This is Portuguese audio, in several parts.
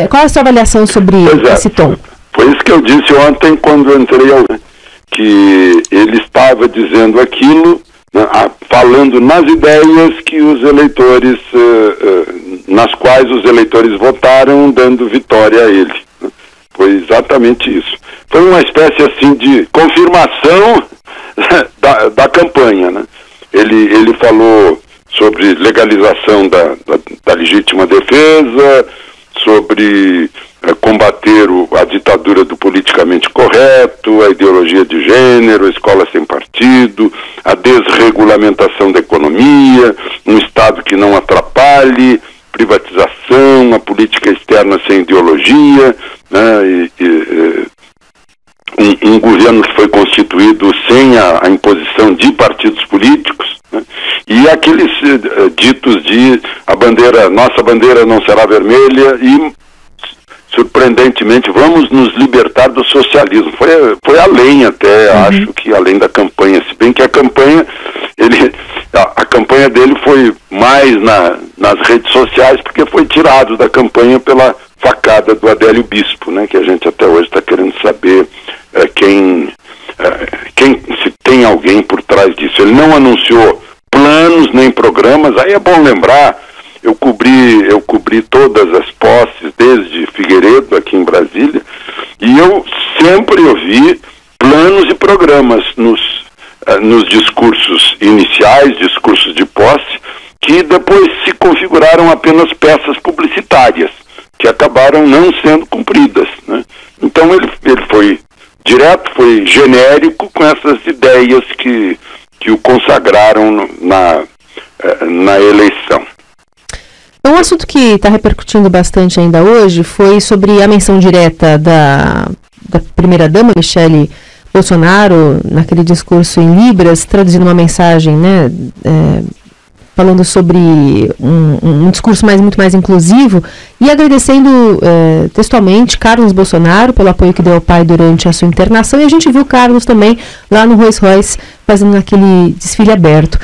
Qual é a sua avaliação sobre esse tom? Foi isso que eu disse ontem quando entrei ao... que ele estava dizendo aquilo, né, falando nas ideias que os eleitores, nas quais os eleitores votaram, dando vitória a ele. Né? Foi exatamente isso. Foi uma espécie assim de confirmação da campanha. Né? Ele falou sobre legalização da legítima defesa, sobre combater a ditadura do politicamente correto, a ideologia de gênero, a escola sem partido, a desregulamentação da economia, um Estado que não atrapalhe, privatização, a política externa sem ideologia, né, um governo que foi constituído sem a imposição de partidos políticos, né, e aqueles ditos de nossa bandeira não será vermelha e, surpreendentemente, vamos nos libertar do socialismo. Foi além até, acho que além da campanha, se bem que a campanha dele foi mais nas redes sociais, porque foi tirado da campanha pela facada do Adélio Bispo, né, que a gente até hoje está querendo saber se tem alguém por trás disso. Ele não anunciou planos nem programas. Aí é bom lembrar, eu cobri todas as posses desde Figueiredo aqui em Brasília, e eu sempre ouvi planos e programas nos discursos iniciais, discursos de posse, que depois se configuraram apenas peças publicitárias, que acabaram não sendo cumpridas, né? Então ele foi direto, foi genérico com essas ideias que o consagraram na eleição. Um assunto que está repercutindo bastante ainda hoje foi sobre a menção direta da primeira-dama, Michele Bolsonaro, naquele discurso em Libras, traduzindo uma mensagem, né, falando sobre um discurso muito mais inclusivo e agradecendo textualmente Carlos Bolsonaro pelo apoio que deu ao pai durante a sua internação, e a gente viu Carlos também lá no Rolls Royce fazendo aquele desfile aberto.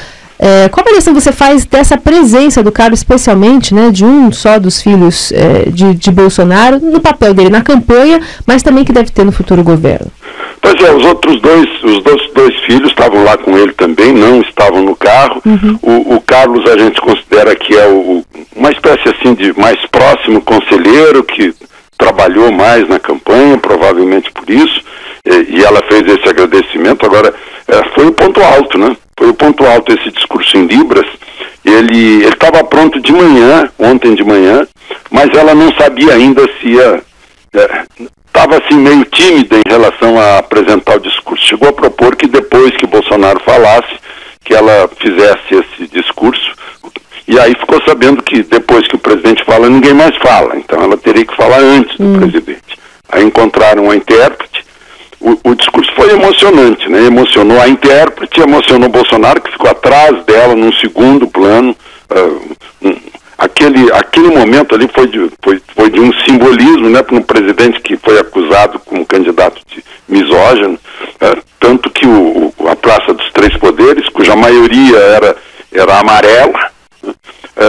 Qual avaliação você faz dessa presença do Carlos, especialmente, né, de um só dos filhos de Bolsonaro, no papel dele na campanha, mas também que deve ter no futuro governo? Pois é, os outros dois filhos estavam lá com ele também, não estavam no carro. O Carlos a gente considera que é uma espécie assim de mais próximo conselheiro, que trabalhou mais na campanha, provavelmente por isso, e ela fez esse agradecimento. Agora, foi o ponto alto, né? Foi o ponto alto esse discurso em Libras. Ele estava pronto de manhã, ontem de manhã, mas ela não sabia ainda se ia... Estava assim meio tímida em relação a apresentar o discurso. Chegou a propor que depois que Bolsonaro falasse, que ela fizesse esse discurso. E aí ficou sabendo que depois que o presidente fala, ninguém mais fala. Então ela teria que falar antes do presidente. Aí encontraram a intérprete. O discurso foi emocionante, né? Emocionou a intérprete, emocionou Bolsonaro, que ficou atrás dela num segundo plano. Aquele momento ali foi de um simbolismo, né, para um presidente que foi acusado como candidato de misógino, tanto que a Praça dos Três Poderes, cuja maioria era amarela,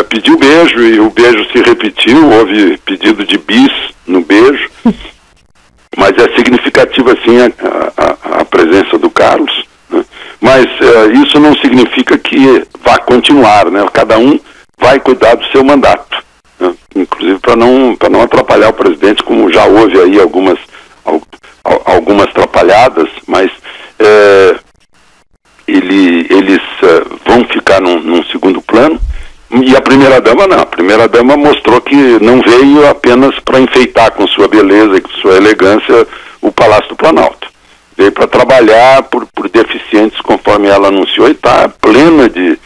pediu beijo, e o beijo se repetiu, houve pedido de bis no beijo, mas é significativa assim a presença do Carlos, né? Mas isso não significa que vá continuar, né? Cada um vai cuidar do seu mandato, né? Inclusive para não atrapalhar o presidente, como já houve aí algumas atrapalhadas, mas eles vão ficar num segundo plano. E a primeira-dama não. A primeira-dama mostrou que não veio apenas para enfeitar com sua beleza e com sua elegância o Palácio do Planalto. Veio para trabalhar por deficientes, conforme ela anunciou, e está plena de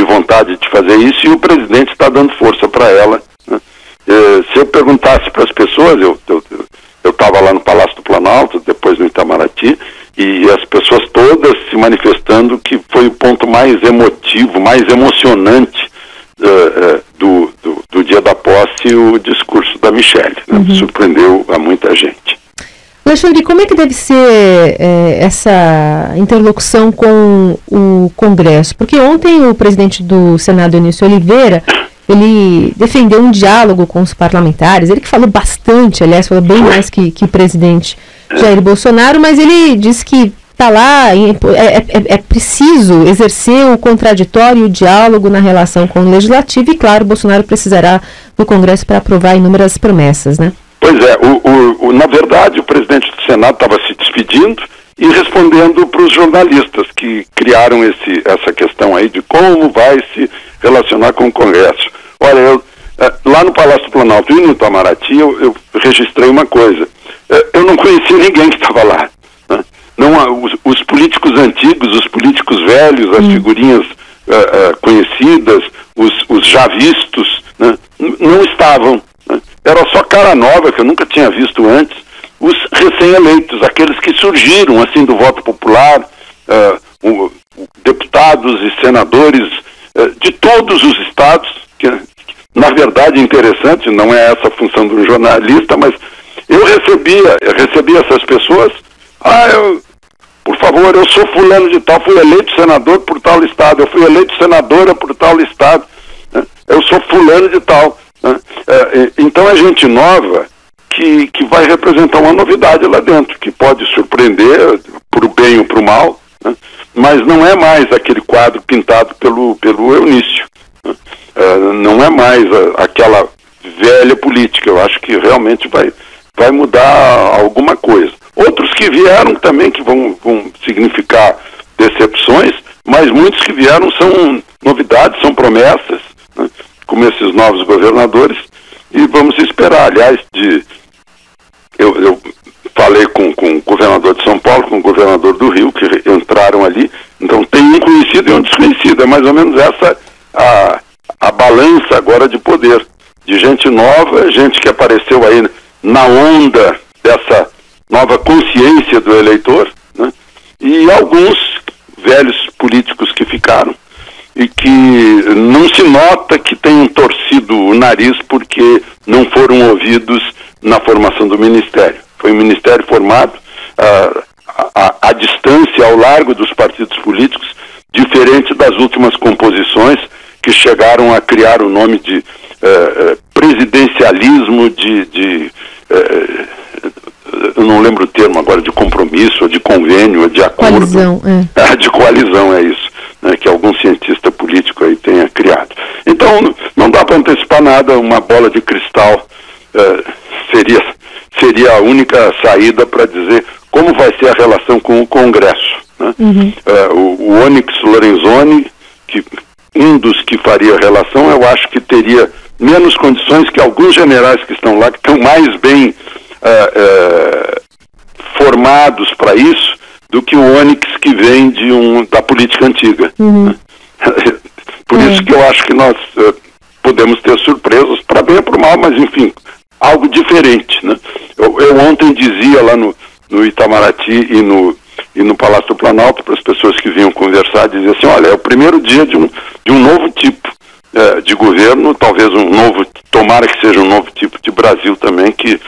vontade de fazer isso, e o presidente está dando força para ela, né? Se eu perguntasse para as pessoas, eu estava lá no Palácio do Planalto, depois no Itamaraty, e as pessoas todas se manifestando que foi o ponto mais emotivo, mais emocionante do dia da posse, o discurso da Michele, né? Surpreendeu a muita gente. Alexandre, como é que deve ser essa interlocução com o Congresso? Porque ontem o presidente do Senado, Eunício Oliveira, ele defendeu um diálogo com os parlamentares, ele que falou bastante, aliás, falou bem mais que o presidente Jair Bolsonaro, mas ele disse que está lá, é preciso exercer o contraditório e o diálogo na relação com o Legislativo e, claro, Bolsonaro precisará do Congresso para aprovar inúmeras promessas, né? Pois é, na verdade o presidente do Senado estava se despedindo e respondendo para os jornalistas que criaram essa questão aí de como vai se relacionar com o Congresso. Olha, lá no Palácio do Planalto e no Itamaraty eu registrei uma coisa. Eu não conhecia ninguém que estava lá. Né? Não, os políticos antigos, os políticos velhos, as figurinhas conhecidas, os já vistos, né? Não estavam. Né? Era só cara nova que eu nunca tinha visto antes. Os recém-eleitos, aqueles que surgiram assim do voto popular, deputados e senadores de todos os estados, que na verdade é interessante, não é essa a função do jornalista, mas eu recebi essas pessoas, por favor, eu sou fulano de tal, fui eleito senador por tal estado, eu fui eleito senadora por tal estado, né? Eu sou fulano de tal. Né? Então é gente nova que vai representar uma novidade lá dentro, que pode surpreender para o bem ou para o mal, né? Mas não é mais aquele quadro pintado pelo Eunício. Né? Não é mais aquela velha política. Eu acho que realmente vai mudar alguma coisa. Outros que vieram também, que vão significar decepções, mas muitos que vieram são novidades, são promessas, né? Como esses novos governadores, e vamos esperar. Aliás, eu falei com o governador de São Paulo, com o governador do Rio, que entraram ali, então tem um conhecido e um desconhecido, é mais ou menos essa a balança agora de poder, de gente nova, gente que apareceu aí na onda dessa nova consciência do eleitor, né? E alguns velhos políticos que ficaram e que não se nota que tenham torcido o nariz porque não foram ouvidos na formação do Ministério. Foi um Ministério formado à distância, ao largo dos partidos políticos, diferente das últimas composições que chegaram a criar o nome de presidencialismo eu não lembro o termo agora, de compromisso, ou de convênio, ou de acordo. Coalizão, de coalizão, é isso, né, que algum cientista político aí tenha criado. Então, não dá para antecipar nada, uma bola de cristal seria a única saída para dizer como vai ser a relação com o Congresso. Né? O Onyx Lorenzoni, um dos que faria a relação, eu acho que teria menos condições que alguns generais que estão lá, que estão mais bem formados para isso do que o Onyx que vem da política antiga. Né? Por isso que eu acho que nós podemos ter surpresas, para bem ou para mal, mas enfim, algo diferente. Né? Eu ontem dizia lá no Itamaraty e no Palácio do Planalto, para as pessoas que vinham conversar, dizia assim, olha, é o primeiro dia de um novo tipo de governo, talvez tomara que seja um novo tipo de Brasil também, que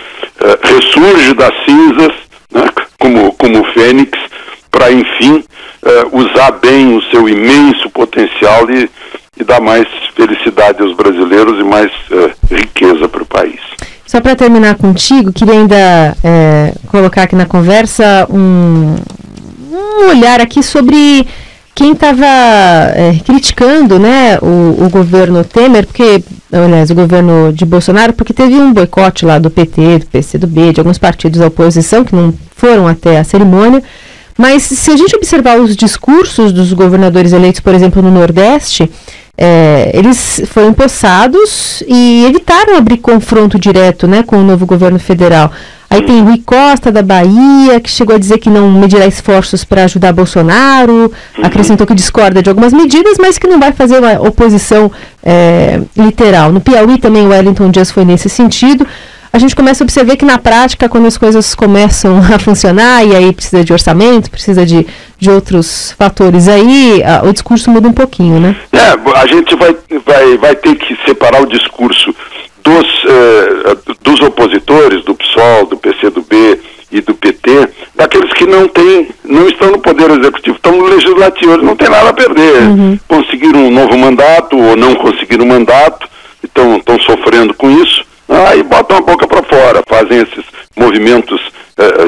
ressurge das cinzas, né, como o Fênix, para enfim usar bem o seu imenso potencial e dar mais felicidade aos brasileiros e mais riqueza para o país. Só para terminar contigo, queria ainda colocar aqui na conversa um olhar aqui sobre quem estava criticando, né, o governo Temer, aliás, o governo de Bolsonaro, porque teve um boicote lá do PT, do PCdoB, de alguns partidos da oposição que não foram até a cerimônia, mas se a gente observar os discursos dos governadores eleitos, por exemplo, no Nordeste, eles foram empossados e evitaram abrir confronto direto, né, com o novo governo federal. Aí tem Rui Costa, da Bahia, que chegou a dizer que não medirá esforços para ajudar Bolsonaro, acrescentou que discorda de algumas medidas, mas que não vai fazer uma oposição literal. No Piauí também o Wellington Dias foi nesse sentido. A gente começa a observar que na prática, quando as coisas começam a funcionar, e aí precisa de orçamento, precisa de outros fatores, aí o discurso muda um pouquinho, né? A gente vai ter que separar o discurso dos opositores, do PSOL, do PCdoB e do PT, daqueles que não estão no Poder Executivo, estão no Legislativo, eles não têm nada a perder. Conseguiram um novo mandato ou não conseguiram um mandato, sofrendo com isso, aí botam a boca para fora, fazem esses movimentos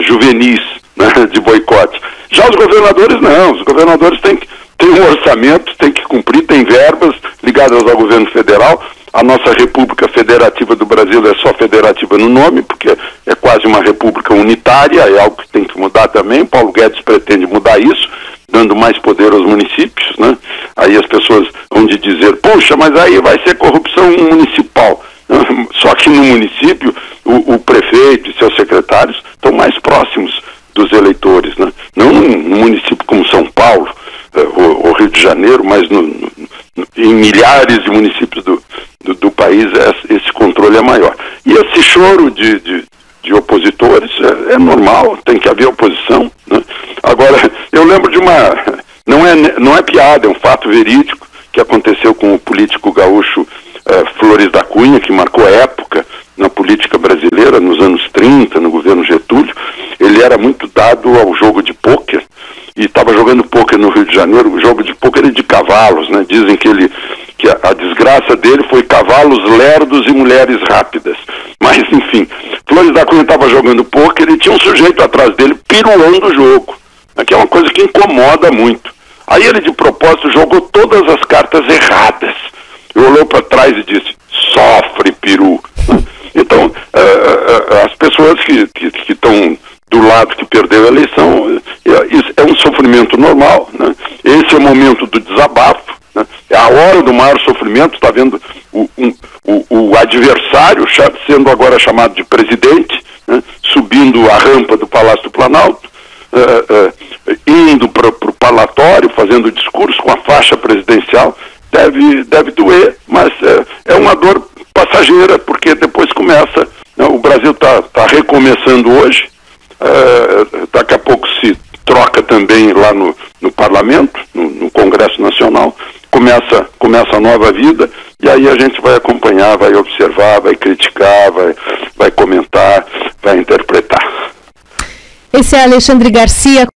juvenis, né, de boicote. Já os governadores não, os governadores têm um orçamento, têm que cumprir, têm verbas ligadas ao governo federal. A nossa República Federativa do Brasil é só federativa no nome, porque é quase uma república unitária, é algo que tem que mudar também. Paulo Guedes pretende mudar isso, dando mais poder aos municípios, né? Aí as pessoas vão de dizer, puxa, mas aí vai ser corrupção municipal. Só que no município, o prefeito e seus secretários estão mais próximos dos eleitores, né? Não num município como São Paulo, ou Rio de Janeiro, mas em milhares de municípios do país esse controle é maior. E esse choro de opositores é normal, tem que haver oposição, né? Agora, eu lembro de não é piada, é um fato verídico que aconteceu com o político gaúcho Flores da Cunha, que marcou época na política brasileira nos anos 30, no governo Getúlio. Ele era muito dado ao jogo de pôquer e estava jogando pôquer no Rio de Janeiro. O jogo de pôquer é de cavalos, né? Dizem que a desgraça dele foi cavalos lerdos e mulheres rápidas. Mas, enfim, Flores da Cunha estava jogando pôquer e tinha um sujeito atrás dele piruando o jogo, né? Que é uma coisa que incomoda muito. Aí ele, de propósito, jogou todas as cartas erradas. Ele olhou para trás e disse, sofre, peru. Então, as pessoas que estão do lado que perdeu a eleição, é um sofrimento normal, né? Esse é o momento do desabafo, né? É a hora do maior sofrimento. Está vendo o adversário sendo agora chamado de presidente, né? Subindo a rampa do Palácio do Planalto, indo para o parlatório, fazendo discurso com a faixa presidencial. Deve doer, mas é uma dor passageira, porque depois começa, né? O Brasil está recomeçando hoje, daqui a pouco se troca também lá no Parlamento, no Congresso Nacional, começa a nova vida, e aí a gente vai acompanhar, vai observar, vai criticar, vai comentar, vai interpretar. Esse é Alexandre Garcia.